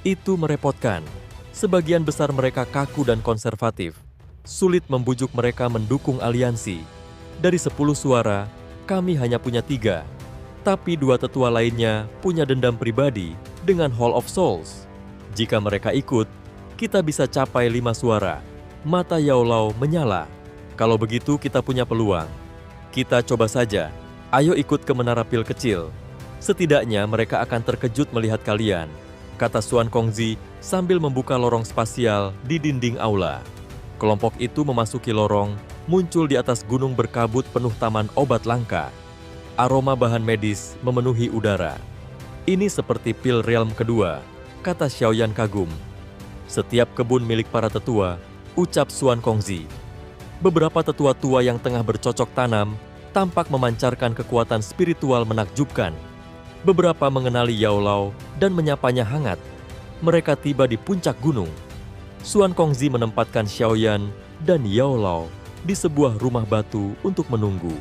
Itu merepotkan. Sebagian besar mereka kaku dan konservatif. Sulit membujuk mereka mendukung aliansi. Dari 10 suara, kami hanya punya 3. Tapi 2 tetua lainnya punya dendam pribadi dengan Hall of Souls. Jika mereka ikut, kita bisa capai 5 suara. Mata Yao Lao menyala. Kalau begitu kita punya peluang. Kita coba saja. Ayo ikut ke menara pil kecil. Setidaknya mereka akan terkejut melihat kalian, kata Xuan Kongzi sambil membuka lorong spasial di dinding aula. Kelompok itu memasuki lorong, muncul di atas gunung berkabut penuh taman obat langka. Aroma bahan medis memenuhi udara. Ini seperti pil realm kedua, kata Xiaoyan kagum. Setiap kebun milik para tetua, ucap Xuan Kongzi. Beberapa tetua tua yang tengah bercocok tanam tampak memancarkan kekuatan spiritual menakjubkan. Beberapa mengenali Yao Lao dan menyapanya hangat. Mereka tiba di puncak gunung. Xuan Kongzi menempatkan Xiaoyan dan Yao Lao di sebuah rumah batu untuk menunggu.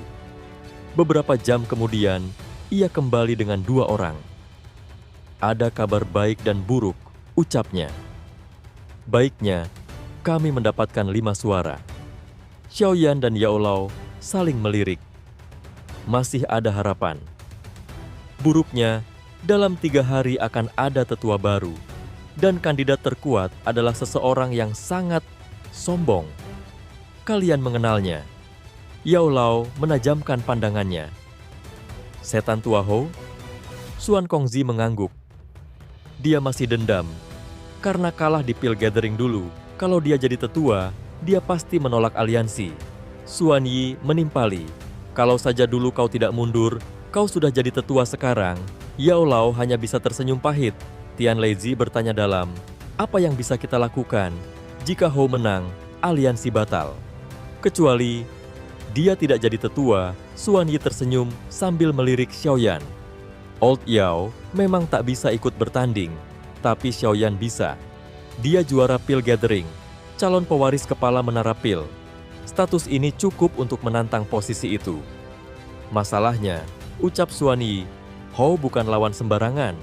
Beberapa jam kemudian, ia kembali dengan 2 orang. Ada kabar baik dan buruk, ucapnya. Baiknya, kami mendapatkan 5 suara. Xiaoyan dan Yao Lao saling melirik. Masih ada harapan. Buruknya, dalam 3 hari akan ada tetua baru, dan kandidat terkuat adalah seseorang yang sangat sombong. Kalian mengenalnya. Yao Lao menajamkan pandangannya. Setan tua Hou? Xuan Kongzi mengangguk. Dia masih dendam. Karena kalah di pil gathering dulu, kalau dia jadi tetua, dia pasti menolak aliansi. Xuan Yi menimpali. Kalau saja dulu kau tidak mundur, kau sudah jadi tetua sekarang. Yao Lao hanya bisa tersenyum pahit. Tian Leizi bertanya dalam, apa yang bisa kita lakukan jika Hou menang, aliansi batal? Kecuali dia tidak jadi tetua. Xuan Yi tersenyum sambil melirik Xiaoyan. Old Yao memang tak bisa ikut bertanding, tapi Xiaoyan bisa. Dia juara pil gathering, calon pewaris kepala menara pil. Status ini cukup untuk menantang posisi itu. Masalahnya, ucap Xuan Yi, Hou bukan lawan sembarangan.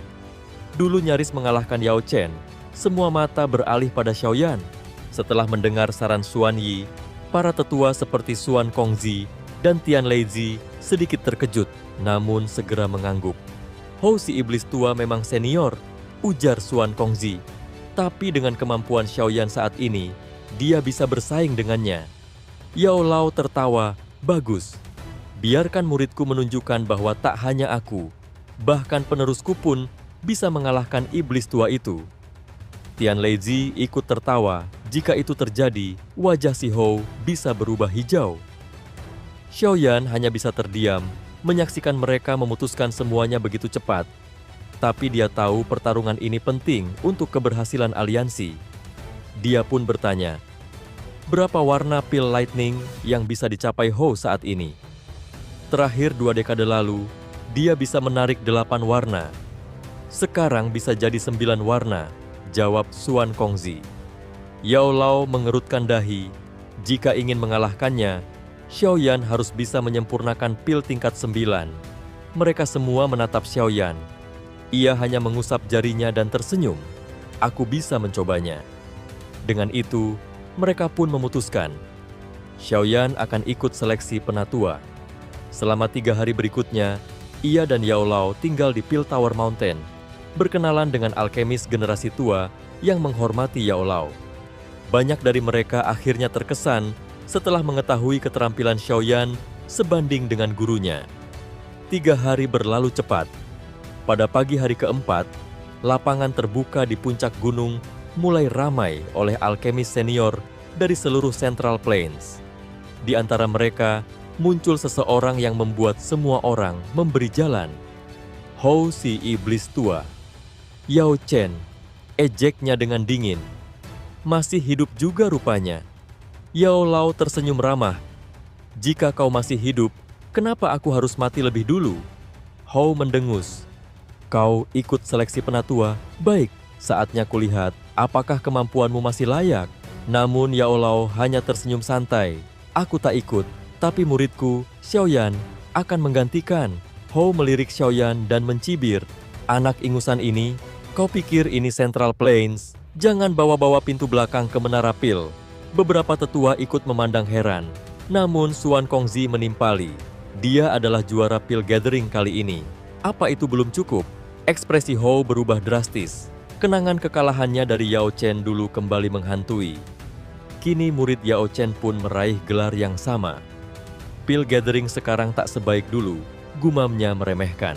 Dulu nyaris mengalahkan Yao Chen, semua mata beralih pada Xiaoyan. Setelah mendengar saran Xuan Yi, para tetua seperti Xuan Kongzi dan Tian Leizi sedikit terkejut, namun segera mengangguk. Hou si iblis tua memang senior, ujar Xuan Kongzi. Tapi dengan kemampuan Xiaoyan saat ini, dia bisa bersaing dengannya. Yao Lao tertawa, bagus. Biarkan muridku menunjukkan bahwa tak hanya aku, bahkan penerusku pun bisa mengalahkan iblis tua itu. Tian Leizi ikut tertawa. Jika itu terjadi, wajah si Hou bisa berubah hijau. Xiaoyan hanya bisa terdiam, menyaksikan mereka memutuskan semuanya begitu cepat. Tapi dia tahu pertarungan ini penting untuk keberhasilan aliansi. Dia pun bertanya, berapa warna pil lightning yang bisa dicapai Hou saat ini? Terakhir 2 dekade lalu, dia bisa menarik 8 warna. Sekarang bisa jadi 9 warna, jawab Xuan Kongzi. Yao Lao mengerutkan dahi. Jika ingin mengalahkannya, Xiaoyan harus bisa menyempurnakan pil tingkat 9. Mereka semua menatap Xiaoyan. Ia hanya mengusap jarinya dan tersenyum. Aku bisa mencobanya. Dengan itu, mereka pun memutuskan. Xiaoyan akan ikut seleksi penatua. Selama 3 hari berikutnya, ia dan Yao Lao tinggal di Pil Tower Mountain. berkenalan dengan alkemis generasi tua yang menghormati Yao Lao. Banyak dari mereka akhirnya terkesan setelah mengetahui keterampilan Xiaoyan sebanding dengan gurunya. 3 hari berlalu cepat. Pada pagi hari keempat, lapangan terbuka di puncak gunung mulai ramai oleh alkemis senior dari seluruh Central Plains. Di antara mereka, muncul seseorang yang membuat semua orang memberi jalan. Hou si iblis tua. Yao Chen, ejeknya dengan dingin. Masih hidup juga rupanya. Yao Lao tersenyum ramah. Jika kau masih hidup, kenapa aku harus mati lebih dulu? Hou mendengus. Kau ikut seleksi penatua? Baik, saatnya kulihat apakah kemampuanmu masih layak. Namun Yao Lao hanya tersenyum santai. Aku tak ikut, tapi muridku, Xiaoyan, akan menggantikan. Hou melirik Xiaoyan dan mencibir. Anak ingusan ini, kau pikir ini Central Plains? Jangan bawa-bawa pintu belakang ke Menara Pil. Beberapa tetua ikut memandang heran. Namun Suan Kongzi menimpali. Dia adalah juara Pil Gathering kali ini. Apa itu belum cukup? Ekspresi Hou berubah drastis. Kenangan kekalahannya dari Yao Chen dulu kembali menghantui. Kini murid Yao Chen pun meraih gelar yang sama. Pil Gathering sekarang tak sebaik dulu, gumamnya meremehkan.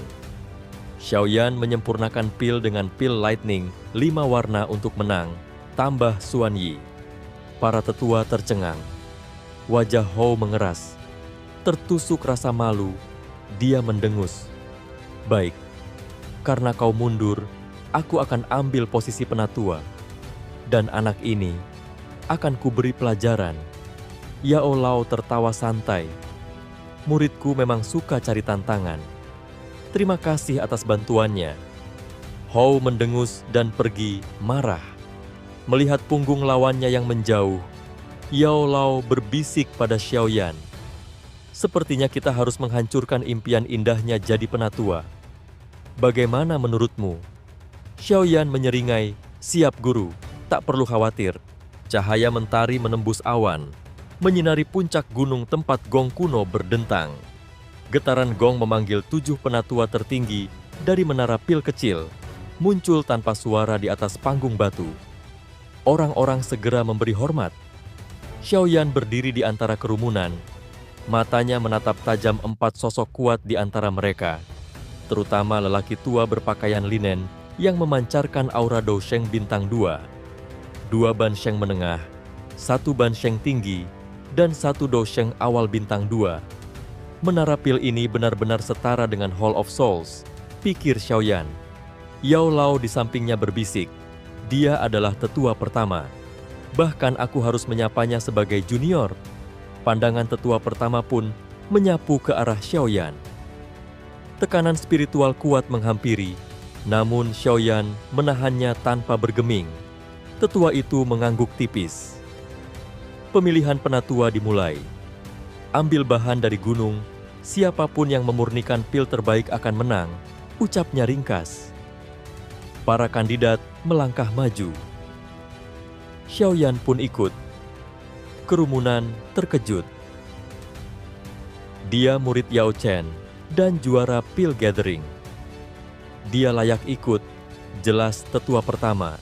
Xiaoyan menyempurnakan pil dengan pil lightning 5 warna untuk menang, tambah Suan Yi. Para tetua tercengang. Wajah Hou mengeras. Tertusuk rasa malu, dia mendengus. Baik, karena kau mundur, aku akan ambil posisi penatua. Dan anak ini akan kuberi pelajaran. Yao Lao tertawa santai. Muridku memang suka cari tantangan. Terima kasih atas bantuannya. Hou mendengus dan pergi marah. Melihat punggung lawannya yang menjauh, Yao Lao berbisik pada Xiaoyan. Sepertinya kita harus menghancurkan impian indahnya jadi penatua. Bagaimana menurutmu? Xiaoyan menyeringai, siap guru, tak perlu khawatir. Cahaya mentari menembus awan, menyinari puncak gunung tempat gong kuno berdentang. Getaran gong memanggil 7 penatua tertinggi dari menara pil kecil, muncul tanpa suara di atas panggung batu. Orang-orang segera memberi hormat. Xiaoyan berdiri di antara kerumunan. Matanya menatap tajam 4 sosok kuat di antara mereka, terutama lelaki tua berpakaian linen yang memancarkan aura Dousheng bintang 2. 2 Bansheng menengah, 1 Bansheng tinggi, dan 1 Dousheng awal bintang 2. Menara pil ini benar-benar setara dengan Hall of Souls, pikir Xiaoyan. Yao Lao di sampingnya berbisik, dia adalah tetua pertama. Bahkan aku harus menyapanya sebagai junior. Pandangan tetua pertama pun menyapu ke arah Xiaoyan. Tekanan spiritual kuat menghampiri, namun Xiaoyan menahannya tanpa bergeming. Tetua itu mengangguk tipis. Pemilihan penatua dimulai. Ambil bahan dari gunung, siapapun yang memurnikan pil terbaik akan menang, ucapnya ringkas. Para kandidat melangkah maju. Xiaoyan pun ikut. Kerumunan terkejut. Dia murid Yao Chen dan juara Pil Gathering. Dia layak ikut, jelas tetua pertama.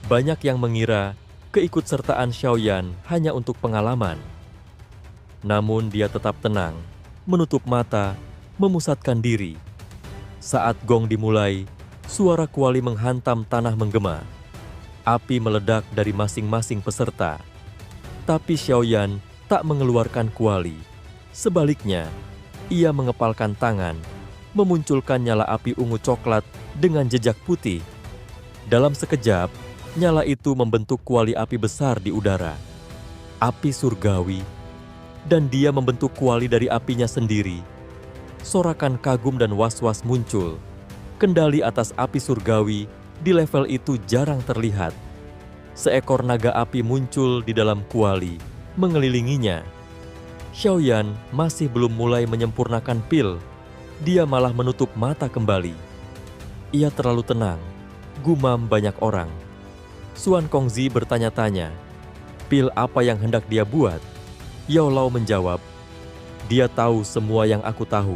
Banyak yang mengira keikutsertaan Xiaoyan hanya untuk pengalaman. Namun dia tetap tenang, menutup mata, memusatkan diri. Saat gong dimulai, suara kuali menghantam tanah menggema. Api meledak dari masing-masing peserta. Tapi Xiaoyan tak mengeluarkan kuali. Sebaliknya, ia mengepalkan tangan, memunculkan nyala api ungu coklat dengan jejak putih. Dalam sekejap, nyala itu membentuk kuali api besar di udara. Api surgawi, dan dia membentuk kuali dari apinya sendiri. Sorakan kagum dan was-was muncul. Kendali atas api surgawi di level itu jarang terlihat. Seekor naga api muncul di dalam kuali, mengelilinginya. Xiaoyan masih belum mulai menyempurnakan pil. Dia malah menutup mata kembali. Ia terlalu tenang, gumam banyak orang. Suan Kongzi bertanya-tanya, pil apa yang hendak dia buat? Yao Lao menjawab, dia tahu semua yang aku tahu.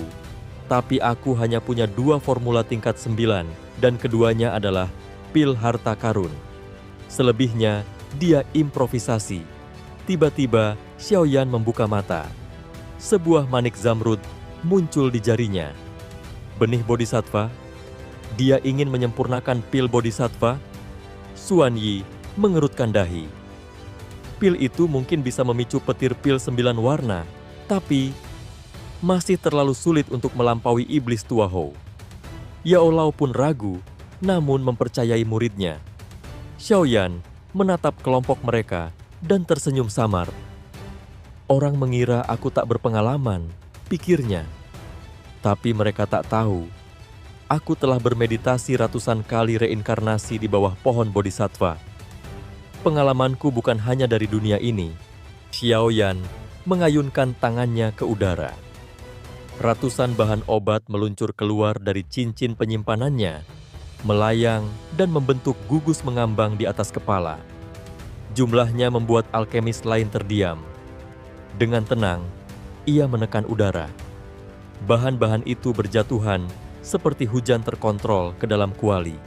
Tapi aku hanya punya 2 formula tingkat 9 dan keduanya adalah pil harta karun. Selebihnya, dia improvisasi. Tiba-tiba, Xiaoyan membuka mata. Sebuah manik zamrud muncul di jarinya. Benih bodhisattva? Dia ingin menyempurnakan pil bodhisattva? Xuan Yi mengerutkan dahi. Pil itu mungkin bisa memicu petir pil 9 warna, tapi masih terlalu sulit untuk melampaui iblis tua Hou. Yao Lao pun ragu, namun mempercayai muridnya. Xiaoyan menatap kelompok mereka dan tersenyum samar. Orang mengira aku tak berpengalaman, pikirnya. Tapi mereka tak tahu, aku telah bermeditasi ratusan kali reinkarnasi di bawah pohon bodhisattva. Pengalamanku bukan hanya dari dunia ini. Xiaoyan mengayunkan tangannya ke udara. Ratusan bahan obat meluncur keluar dari cincin penyimpanannya, melayang dan membentuk gugus mengambang di atas kepala. Jumlahnya membuat alkemis lain terdiam. Dengan tenang, ia menekan udara. Bahan-bahan itu berjatuhan seperti hujan terkontrol ke dalam kuali.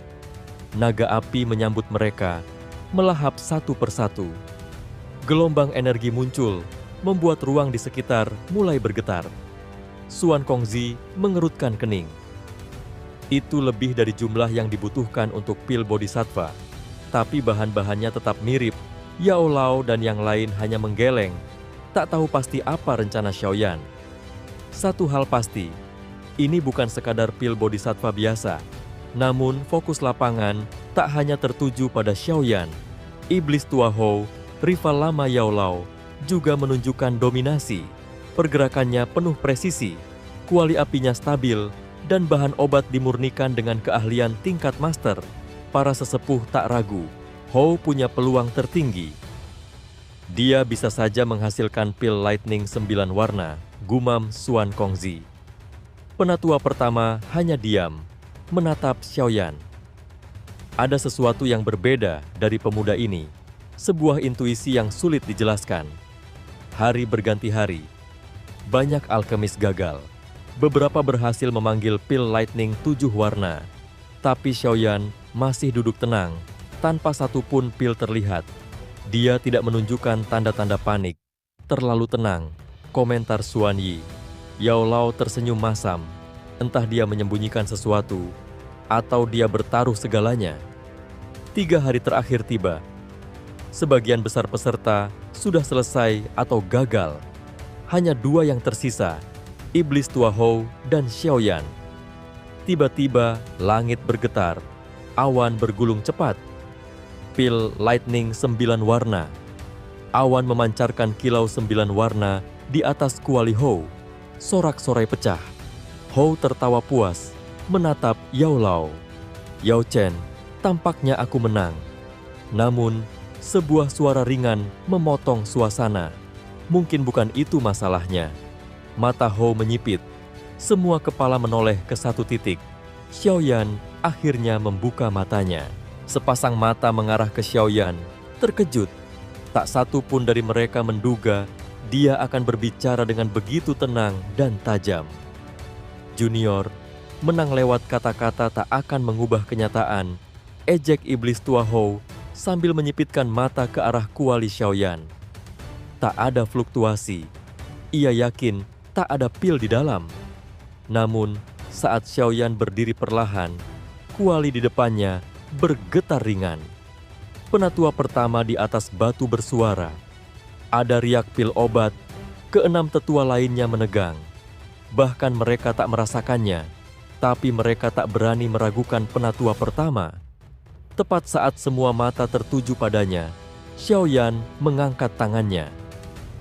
Naga api menyambut mereka, melahap satu persatu. Gelombang energi muncul, membuat ruang di sekitar mulai bergetar. Xuan Kongzi mengerutkan kening. Itu lebih dari jumlah yang dibutuhkan untuk pil bodhisattva, tapi bahan-bahannya tetap mirip. Yao Lao dan yang lain hanya menggeleng, tak tahu pasti apa rencana Xiaoyan. Satu hal pasti, ini bukan sekadar pil bodhisattva biasa, namun fokus lapangan tak hanya tertuju pada Xiaoyan. Iblis tua Hou, rival lama Yao Lao, juga menunjukkan dominasi. Pergerakannya penuh presisi, kuali apinya stabil, dan bahan obat dimurnikan dengan keahlian tingkat master. Para sesepuh tak ragu, Hou punya peluang tertinggi. Dia bisa saja menghasilkan pil lightning 9 warna, gumam Xuan Kongzi. Penatua pertama hanya diam, menatap Xiaoyan. Ada sesuatu yang berbeda dari pemuda ini, sebuah intuisi yang sulit dijelaskan. Hari berganti hari, banyak alkemis gagal. Beberapa berhasil memanggil pil lightning 7 warna, tapi Xiaoyan masih duduk tenang, tanpa satupun pil terlihat. Dia tidak menunjukkan tanda-tanda panik. Terlalu tenang, komentar Xuan Yi. Yao Lao tersenyum masam, entah dia menyembunyikan sesuatu, atau dia bertaruh segalanya. 3 hari terakhir tiba. Sebagian besar peserta sudah selesai atau gagal. Hanya 2 yang tersisa, Iblis tua Hou dan Xiaoyan. Tiba-tiba langit bergetar, awan bergulung cepat. Pil lightning 9 warna. Awan memancarkan kilau 9 warna di atas kuali Hou. Sorak-sorai pecah. Hou tertawa puas, menatap Yao Lao. Yao Chen, tampaknya aku menang. Namun, sebuah suara ringan memotong suasana. Mungkin bukan itu masalahnya. Mata Hou menyipit. Semua kepala menoleh ke satu titik. Xiaoyan akhirnya membuka matanya. Sepasang mata mengarah ke Xiaoyan. Terkejut. Tak satu pun dari mereka menduga dia akan berbicara dengan begitu tenang dan tajam. Junior, menang lewat kata-kata tak akan mengubah kenyataan. Ejek iblis tua Hou sambil menyipitkan mata ke arah kuali Xiaoyan. Tak ada fluktuasi. Ia yakin tak ada pil di dalam. Namun, saat Xiaoyan berdiri perlahan, kuali di depannya bergetar ringan. Penatua pertama di atas batu bersuara. Ada riak pil obat, 6 tetua lainnya menegang. Bahkan mereka tak merasakannya, tapi mereka tak berani meragukan penatua pertama. Tepat saat semua mata tertuju padanya, Xiaoyan mengangkat tangannya.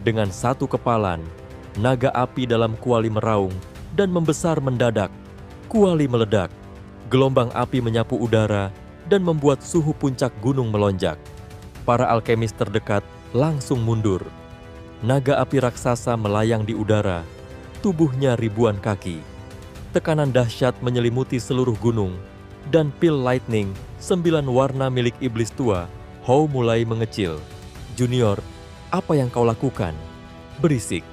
Dengan satu kepalan, naga api dalam kuali meraung dan membesar mendadak. Kuali meledak, gelombang api menyapu udara dan membuat suhu puncak gunung melonjak. Para alkemis terdekat langsung mundur. Naga api raksasa melayang di udara, tubuhnya ribuan kaki. Tekanan dahsyat menyelimuti seluruh gunung, dan pil lightning 9 warna milik iblis tua, Hou mulai mengecil. Junior, apa yang kau lakukan? Berisik.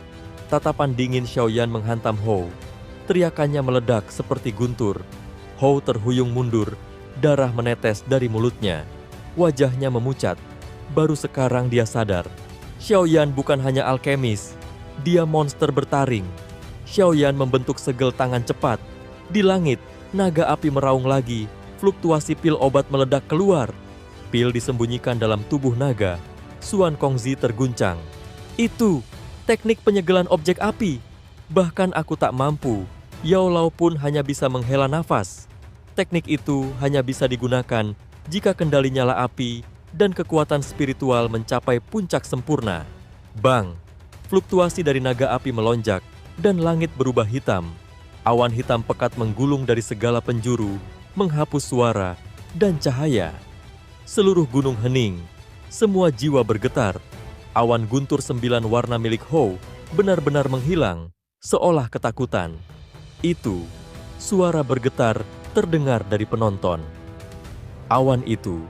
Tatapan dingin Xiaoyan menghantam Hou. Teriakannya meledak seperti guntur. Hou terhuyung mundur, darah menetes dari mulutnya. Wajahnya memucat. Baru sekarang dia sadar. Xiaoyan bukan hanya alkemis, dia monster bertaring. Xiaoyan membentuk segel tangan cepat. Di langit, naga api meraung lagi. Fluktuasi pil obat meledak keluar. Pil disembunyikan dalam tubuh naga. Suan Kongzi terguncang. Itu teknik penyegelan objek api. Bahkan aku tak mampu. Yao Lao pun hanya bisa menghela nafas. Teknik itu hanya bisa digunakan jika kendali nyala api dan kekuatan spiritual mencapai puncak sempurna. Bang! Fluktuasi dari naga api melonjak dan langit berubah hitam. Awan hitam pekat menggulung dari segala penjuru, menghapus suara dan cahaya. Seluruh gunung hening, semua jiwa bergetar. Awan guntur 9 warna milik Hou benar-benar menghilang, seolah ketakutan. Itu, suara bergetar terdengar dari penonton. Awan itu,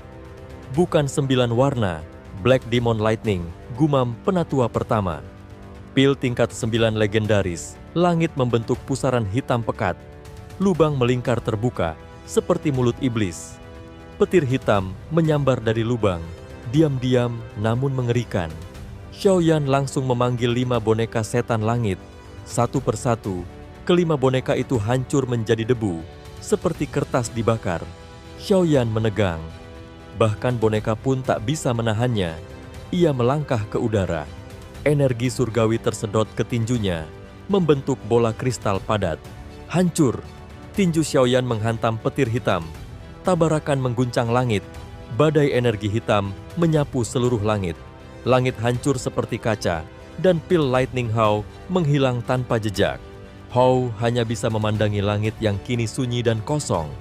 bukan 9 warna, Black Demon Lightning, gumam penatua pertama. Pil tingkat 9 legendaris, langit membentuk pusaran hitam pekat. Lubang melingkar terbuka, seperti mulut iblis. Petir hitam menyambar dari lubang, diam-diam namun mengerikan. Xiaoyan langsung memanggil 5 boneka setan langit. Satu persatu, kelima boneka itu hancur menjadi debu, seperti kertas dibakar. Xiaoyan menegang. Bahkan boneka pun tak bisa menahannya. Ia melangkah ke udara. Energi surgawi tersedot ke tinjunya, membentuk bola kristal padat. Hancur. Tinju Xiaoyan menghantam petir hitam. Tabarakan mengguncang langit. Badai energi hitam menyapu seluruh langit. Langit hancur seperti kaca, dan pil Lightning Hao menghilang tanpa jejak. Hou hanya bisa memandangi langit yang kini sunyi dan kosong.